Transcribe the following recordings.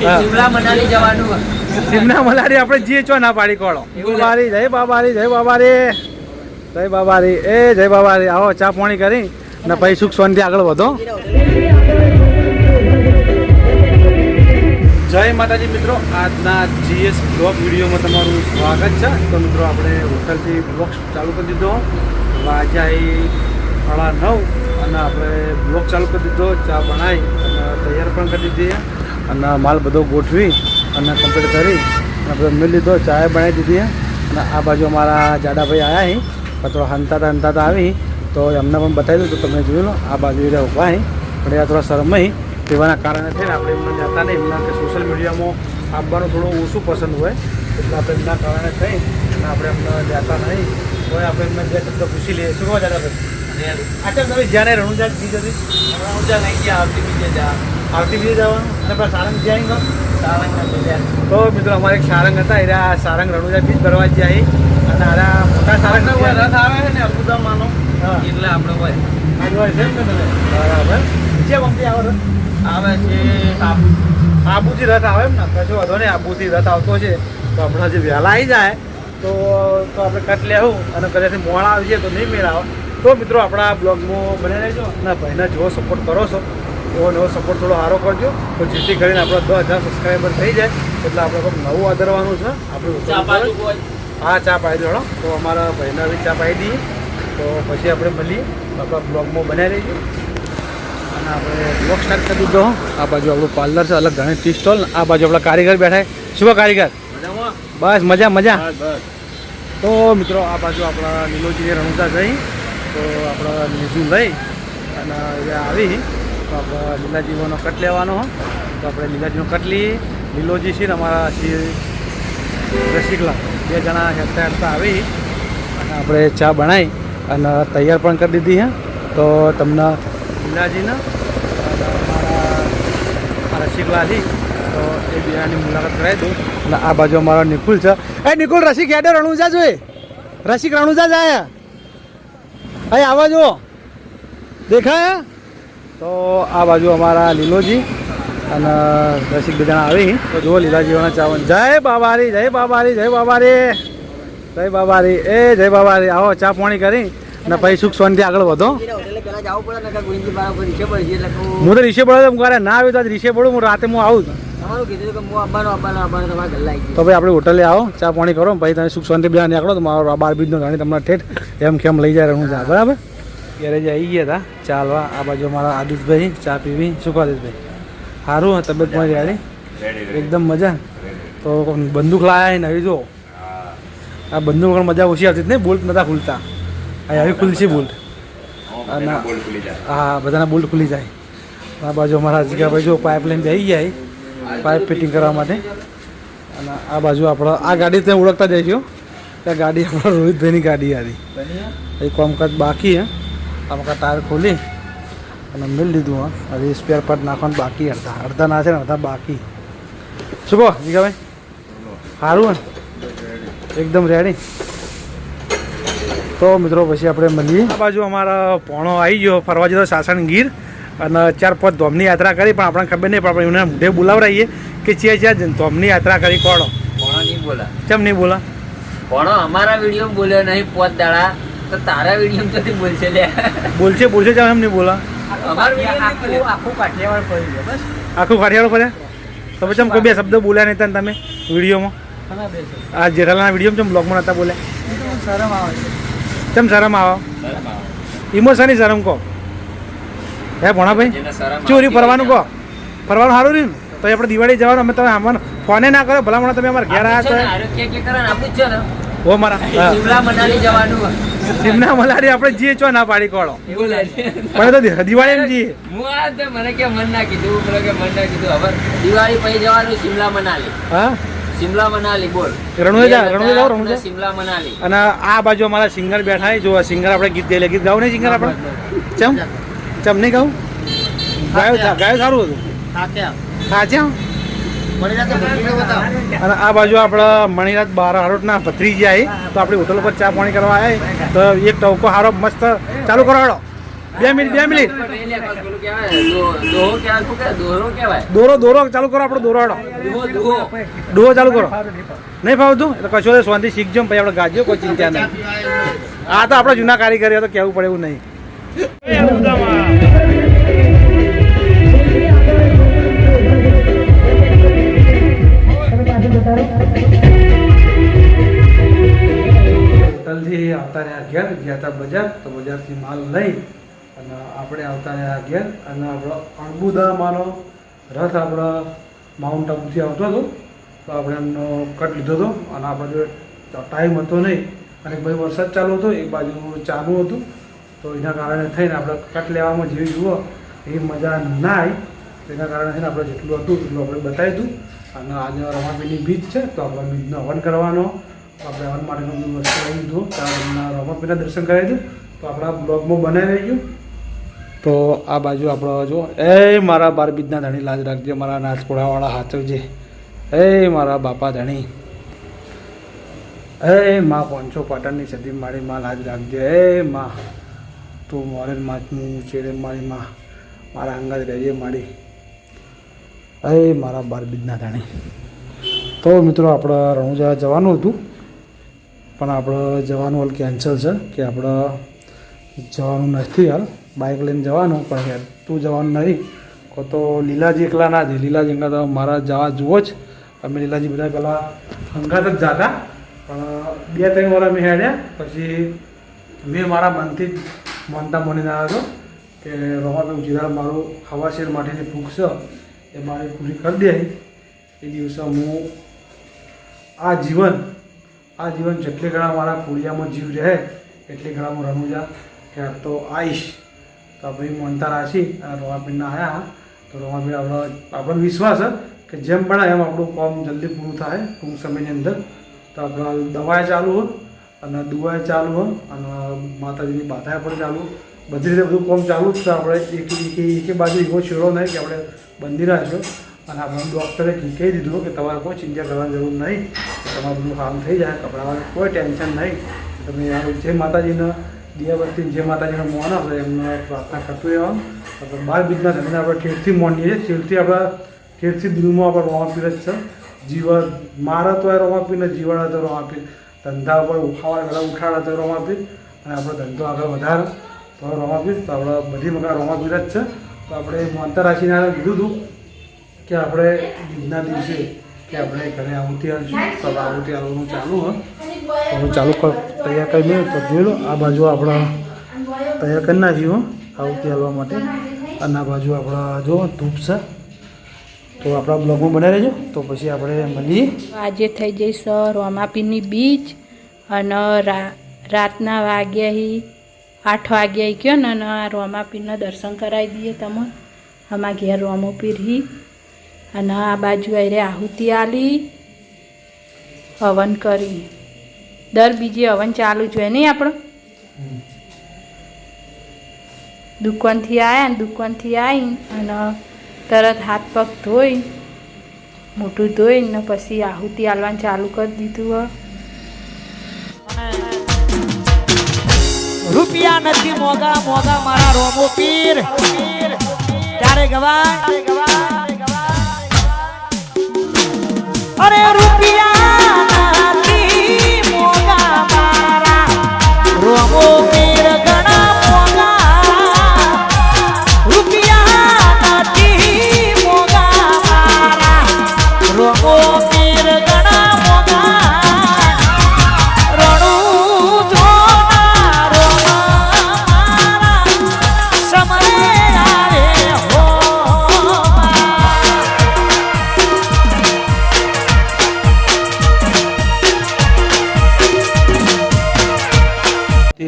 શિમલા મનાલી જવાનું. શિમલા મનાલી આપણે જઈએ છો ના પાડી કોળો. બાબારી જય બાબારી જય બાબારી જય બાબારી જય બાબારી. આવો ચા પાણી કરી ને પછી સુખ શાંતિ આગળ વધો. જય માતાજી મિત્રો, આજના જીએસ બ્લોગ વિડીયોમાં તમારું સ્વાગત છે. તો મિત્રો આપણે હોટલથી બ્લોગ ચાલુ કરી દીધો. આજે 9:30 અને આપણે બ્લોગ ચાલુ કરી દીધો. ચા બનાવી અને તૈયાર પણ કરી દીધી અને માલ બધો ગોઠવી અને કમ્પ્લીટ કરી અને બધો મિલ લીધો. ચા બનાવી દીધી અને આ બાજુ અમારા જાડાભાઈ આવ્યા અહીં થોડા હંતાતા આવી તો એમને પણ બતાવી દઉં. તો તમે જોઈ લો આ બાજુ એ ઉભા અહીં પણ એ થોડા શરમય તેવાના કારણે થઈને આપણે એમને જતા નહીં. એમના કે સોશિયલ મીડિયામાં આપવાનું થોડું ઓછું પસંદ હોય એટલે આપણે એમના કારણે થઈ અને આપણે એમને જતા નહીં હોય. આપણે એમને બે શબ્દ પૂછી લઈએ. શું કહો જાડાભાઈ? અચ્છા તમે જ્યારે રણુજા બીજે રણુજા નહીં ગયા, આવતી બીજે જવાનું અને પછી સારંગ જ્યાં સારંગ. તો મિત્રો અમારે એક સારંગ હતા એ સારંગ રણુજા બીજ ભરવા જાય અને આરા મોટા સારંગ રથ આવે છે ને અબુદામાનો એટલે આપણે હોય હોય છે ને તમે બરાબર. જે મમ્મી આવે આવે છે આબુથી રથ આવે એમ ને કશો વાંધો નહીં. આબુથી રથ આવતો છે તો હમણાં જે વહેલા આવી જાય તો આપણે કટ લેવું અને કદાચથી મોડા આવી જાય તો નહીં મેળ આવે. તો મિત્રો આપણા બ્લોગમાં બને રહેજો અને ભાઈને જેવો સપોર્ટ કરો છો એવો નવો સપોર્ટ થોડો સારો કરજો તો જેથી કરીને આપણા 10,000 સબસ્ક્રાઈબર થઈ જાય એટલે આપણે કંઈક નવું આદરવાનું છે. આપણે હા ચા પાઈ દો. તો અમારા ભાઈને બી ચા પાઈ દઈએ તો પછી આપણે મળીએ આપણા બ્લોગમાં બનાવી રહીશું. અને આપણે બ્લોગ સ્ટાર્ટ કરી દીધો. આ બાજુ આપણું પાર્લર છે અલગ ઘણી ટી સ્ટોલ. આ બાજુ આપણા કારીગર બેઠા. શું કારીગર? બસ મજા મજા. તો મિત્રો આ બાજુ આપણા લીલોજી રણુજા જઈ તો આપણા લીજું લઈ અને આવી તો આપણે લીલાજીવાનો કટ લેવાનો હોય તો આપણે લીલાજીનો કટ લઈએ. લીલોજી છે ને અમારા રસિકલા બે જણા હેરતા હેરતા આવી અને આપણે ચા બનાવી અને તૈયાર પણ કરી દીધી હે. તો તમને લીલાજીને અને અમારા રસિકલાજી તો એ બેની મુલાકાત કરાવી દઉં. અને આ બાજુ અમારો નિકુલ છે. નિકુલ રસિક હેડે રણુજા જોઈએ. રસિક રણુજા જાય અહીં આવા જુઓ દેખાય. તો આ બાજુ અમારા લીલોજી અને રસિક બે જણા આવી તો જુઓ લીલાજીવાના ચાવન. જય બાબારી જય બાબારી જય બાબારી જય બાબારી જય બાબારી. આવો ચા પાણી કરી ને પછી સુખ શાંતિ આગળ વધો. હું તો રીશે પડે મારે ના આવ્યું તો રીશે પડું. હું રાતે હું આવું તો ભાઈ આપણે હોટલે આવો ચા પાણી કરો ભાઈ તમે સુખ શાંતિ બધા નીકળો તો મારો 12 બીજનો ગાડી તમને ઠેઠ એમ કેમ લઈ જાય રણુજા બરાબર. ત્યારે જ આવી ગયા હતા ચાલવા. આ બાજુ મારા આદિશભાઈ ચા પીવી. શું કહો આદિશભાઈ? સારું તબિયત મારી રેડી એકદમ મજા. તો બંદૂક લાયા નવી જો આ બંદૂક મજા ઓછી આવતી નહીં. બોલ્ટ નતા ખુલતા આવી ખુલશે બોલ્ટ અને હા બધાના બોલ્ટ ખુલી જાય. આ બાજુ અમારા જીગાભાઈ જો પાઇપલાઇન આવી જાય પાઇપ ફિટિંગ કરવા માટે. અને આ બાજુ આપણે આ ગાડી ત્યાં ઓળખતા જઈશું કે ગાડી આપણા રોહિતભાઈની ગાડી આવી એ કામકાજ બાકી હે. આમાં ટાયર ખોલી અને મિલ લીધું. હા હજી સ્પેર પાર્ટ નાખવાનું બાકી. અડધા ના છે ને અડધા બાકી. શું કહો જીગાભાઈ? સારું ને એકદમ રેડી. તો મિત્રો પછી આપણે મળીએ. આ બાજુ અમારા પોણો આવી ગયો ફરવા જતો સાસણગીર અને 4-5 ધોમની યાત્રા કરી પણ આપણને ખબર નહીં. પણ આપણે એમને મોઢે બોલાવડાવીએ કે જ્યાં ધોમની યાત્રા કરી કોડો. કોણો નહીં બોલા. કેમ નહીં બોલા? કોણો અમારા વિડીયો બોલ્યો નહીં 5 દાડા તો તારા વિડીયો તો બોલશે લે. બોલશે ચાલ એમ નહીં બોલા. આખું કાઠિયાવાડ પડ્યું બસ. આખું કાઠિયાવાડ પડ્યા તો પછી કોઈ બે શબ્દ બોલ્યા નહીં હતા તમે વિડીયોમાં? આ જેઠાલાલના વિડીયોમાં ચમ બ્લોગમાં નતા બોલ્યા? શરમ આવે છે. કેમ શરમ આવો? ઇમોશનની શરમ કહો હે ભોણાભાઈ? ચોરી ફરવાનું કહો. ફરવાનું સારું રહ્યું ને તો આપણે દિવાળી જવાનું. અમે તમે આમાં ફોને ના કરો ભલામણ તમે અમારે ઘેર આવ્યા તો મારા શિમલા મનાલી જવાનું. શિમલા મનાલી આપણે જઈએ છો ના પાડી કોળો પણ તો દિવાળી એમ જઈએ. મને કે મન ના કીધું કે મન ના કીધું. હવે દિવાળી પછી જવાનું શિમલા મનાલી. હા શિમલા મનાલી બોલ. રણુજા શિમલા મનાલી. અને આ બાજુ અમારા સિંગર બેઠા જો સિંગર આપણે ગીત ગાઈ ગીત ગાવું નહીં સિંગર આપણે ચમ નહીં ગાવું ગાયું સારું હતું સાચા. અને આ બાજુ આપણા મણિરાજ બારાડોટના ભત્રીજી આવી તો આપણી હોટલ પર ચા પાણી કરવા આવી તો એક ટવકો સારો મસ્ત ચાલુ કરો. 2 મિનિટ પેલું કહેવાય, દોહો કહેવાય, શું કહેવાય? દોરો કહેવાય. દોરો ચાલુ કરો આપણે દોરો હાડો દોહો. ડોહો ચાલુ કરો નહીં ફાવતું એટલે કશો નહીં, શાંતિ શીખજો પછી આપણે ગાજો, કોઈ ચિંતા નહીં. આ તો આપણે જૂના કારીગરી તો કહેવું પડે એવું નહીં. હોટલથી આવતા રહ્યા ઘેર, ગયા હતા બજાર, તો બજારથી માલ લઈ અને આપણે આવતા રહ્યા ઘેર. અને આપણો અણબુદામાંનો રથ આપણો માઉન્ટ આબુથી આવતો હતો, તો આપણે એમનો કટ લીધો હતો. અને આપણે જો ટાઈમ હતો નહીં અને એક બાજુ વરસાદ ચાલુ હતો, એક બાજુ ચાલુ હતું, તો એના કારણે થઈને આપણે કટ લેવામાં જેવી જુઓ એવી મજા ના આવી. એના કારણે થઈને આપણે જેટલું હતું એટલું આપણે બતાવી હતું. અને આજે રમાપીરની બીજ છે, તો આપણે બીજનો હવન કરવાનો, આપણે હવન માટેનો બધું વસ્તુ આવી દીધું, ત્યાં રમાપીરના દર્શન કરાવી દીધું. તો આપણા બ્લોગમાં બનાવી રહીશું. તો આ બાજુ આપણો જો એ મારા 12 બીજના ધણી લાજ રાખજે, મારા નાચપોડાવાળા હાચવજે, એ મારા બાપા ધણી, એ માં 500 પાટણની સદી મારી માં લાજ રાખજે, એ માં તું મોરે માચમું ચેડે મારી માં, મારા અંગાજ રહેજે મારી, એ મારા 12 બીજના ધણી. તો મિત્રો આપણે રણુજા જવાનું હતું, પણ આપણે જવાનું હાલ કેન્સલ છે, કે આપણે જવાનું નથી હાલ, બાઇક લઈને જવાનું, પણ યાર તું જવાનું નહીં કો તો લીલાજી એકલા ના દે. લીલાજી એકલા તો મારા જવા જુઓ જ, અમે લીલાજી બધા પહેલાં હંગાત જ જતા, પણ 2-3 વાર અમે હેડ્યા. પછી મેં મારા મનથી જ માનતા માનીને આવ્યો હતો કે રમાપીર જીરા મારું હવાશેર માટેની ભૂખ છે એ મારી પૂરી કરી દે. એ દિવસે હું આ જીવન જેટલી ઘણા મારા ફોડિયામાં જીવ રહે એટલી ઘણા હું રણુજા ક્યાંક તો આવીશ. તો ભાઈ માનતા રાખી અને રમાપીરના આવ્યા. તો રમાપીર આપણને વિશ્વાસ કે જેમ બનાવે એમ આપણું કામ જલ્દી પૂરું થાય ટૂંક સમયની અંદર. તો આપણા દવાએ ચાલુ હોય અને દુવાએ ચાલુ હોય અને માતાજીની બાધાએ પણ ચાલુ, બધી રીતે બધું કામ ચાલુ જ છે. આપણે એક બાજુ એવો છેડો નહીં કે આપણે બંધી રાખ્યો. અને આપણે ડૉક્ટરે કહી દીધું કે તમારે કોઈ ચિંતા કરવાની જરૂર નહીં, તમારું બધું કામ થઈ જાય, કપડાં કોઈ ટેન્શન નહીં. તમે જે માતાજીના દિયાબત્તી જે માતાજીનો મોન હશે એમને પ્રાર્થના કરતું રહેવાનું. આપણે 12 બીજના ધણીને આપણે ઠેરથી મોનીએ છીએ, ઠેરથી દિલમાં આપણે રમાપીર જ છે. જીવન મારા તો રમાપીર, જીવાડા તો રમાપીર, ધંધા ઉપર ઉઠાડા તો રમાપીર, અને આપણો ધંધો આગળ વધારે તો રમાપીર. તો આપણે બધી મગા રમાપીર જ છે. તો આપણે માનતા રાખીને કીધું હતું કે આપણે બીજના દિવસે કે આપણે ઘરે આવુતી આવીશું. તો આવુતી આવવાનું ચાલુ હોય તો ચાલુ તૈયાર કરીને તો જોઈ લો. આ બાજુ આપણે તૈયાર કરી નાખ્યું આવુતી આવવા માટે. અને આ બાજુ આપણા જો ધૂપ છે, તો આપણા બ્લોગમાં બનાવી રહેજો. તો પછી આપણે મળીએ. આજે થઈ જઈશ રમાપીરની બીજ, અને રાતના વાગ્યા 8 વાગ્યા ગયો ને, અને આ રમાપીરના દર્શન કરાવી દઈએ તમે. અમારા ઘેર રમાપીર હી, અને આ બાજુ આરે આહુતિ આલી, હવન કરી. દર બીજે હવન ચાલુ જ હોય નહીં આપણો. દુકાનથી આવ્યા ને દુકાનથી આવીને અને તરત હાથ પગ ધોઈ મોઢું ધોઈને પછી આહુતિ આલવાનું ચાલુ કરી દીધું. રૂપિયા નથી મોગા મોગા મારા રમાપીર, ત્યારે ગવા અરે રૂપિયા નથી મોગા મારા રમાપીર, ઘણા મોગા રૂપિયા નથી મોગા મારા રમાપીર, ઘણા મોગા રણુ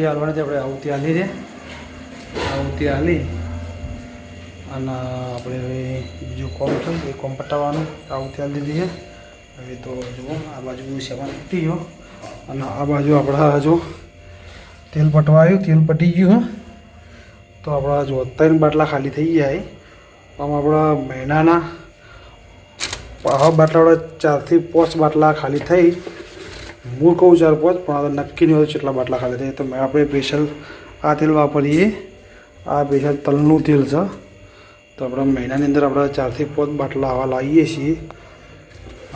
હાલવાની આપણે આવુતી હાલી છે. આવુતી હાલી અને આપણે હવે બીજું કોમ છે એ કોમ પટાવવાનું. આવુતી હાલી દીધી છે. હવે તો જુઓ આ બાજુ સામાન તૂટી ગયો અને આ બાજુ આપણા જો તેલ પટવા આવ્યું, તેલ પટી ગયું. તો આપણા જો 3 બાટલા ખાલી થઈ ગયા. આમ આપણા મહિનાના બાટલા 4 થી 5 બાટલા ખાલી થઈ. હું કહું 4-5, પણ નક્કી નહીં હોય કેટલા બાટલા ખાલી થાય. તો આપણે સ્પેશિયલ આ તેલ વાપરીએ આ સ્પેશિયલ તલનું તેલ છે. તો આપણે મહિનાની અંદર આપણે 4 થી 5 બાટલા આવા લાવીએ છીએ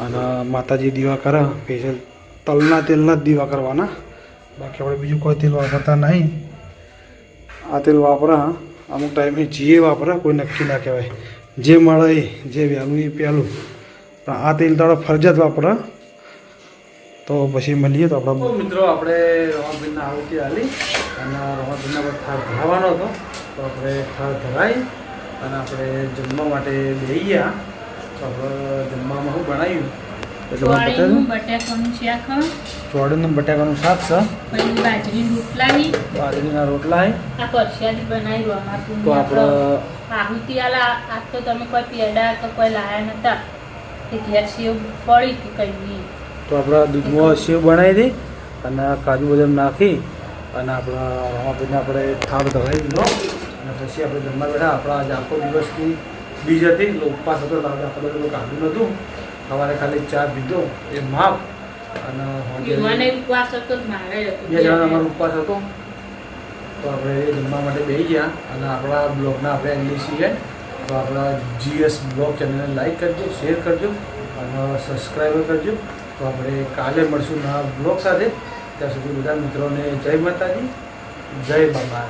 અને માતાજી દીવા કરે સ્પેશિયલ તલના તેલના જ દીવા કરવાના. બાકી આપણે બીજું કોઈ તેલ વાપરતા નહીં. આ તેલ વાપરા અમુક ટાઈમે જે વાપરા કોઈ નક્કી ના કહેવાય. જે મળે એ જે વહેલું એ પહેલું. પણ આ તેલ તો આપણે ફરજિયાત વાપરા. તો પછી મળીએ. તો આપણા મિત્રો આપણે રમાબેનના આરતી હાલી અને રમાબેનના પર થાળ ધરાવવાનો હતો. તો આપણે થાળ ધરાવી અને આપણે જમવા માટે બેસી ગયા. તો આપણે જમવામાં શું બનાવ્યું બટાકાનું શાક, ચોળીનું બટાકાનું શાક છે, પછી બાજરીની રોટલાની, બાજરીના રોટલા છે. આ પરસાદી બનાવી અમારું. તો આપણે આહુતિ આલા આજ તો તમે કોઈ પેડા તો કોઈ લાયા નતા. તે ઘેર સેવ પડી કે કઈ. તો આપણે દૂધમાં સેવ બનાવી દઈ અને કાજુ બદામ નાખી અને આપણા રમાબેનને આપણે થાળ ધરાવી દીધો અને પછી આપણે જમવા બેઠા. આપણા આજે આખો દિવસની બીજ હતી એટલે ઉપવાસ હતો. તો આપણે બધું કાઢ્યું નહોતું. સવારે ખાલી ચા પીધો એ માપ અને ઉપવાસ હતો મારે 2 જણાનો અમારો ઉપવાસ હતો. તો આપણે એ જમવા માટે બેસી ગયા અને આપણા બ્લોગના આપણે એન્ડ છીએ. તો આપણા GS બ્લોગ ચેનલને લાઈક કરજો, શેર કરજો અને સબસ્ક્રાઈબ કરજો. તો આપણે કાલે મળશું નવા બ્લોગ સાથે. ત્યાં સુધી બધા મિત્રોને જય માતાજી, જય બાબા.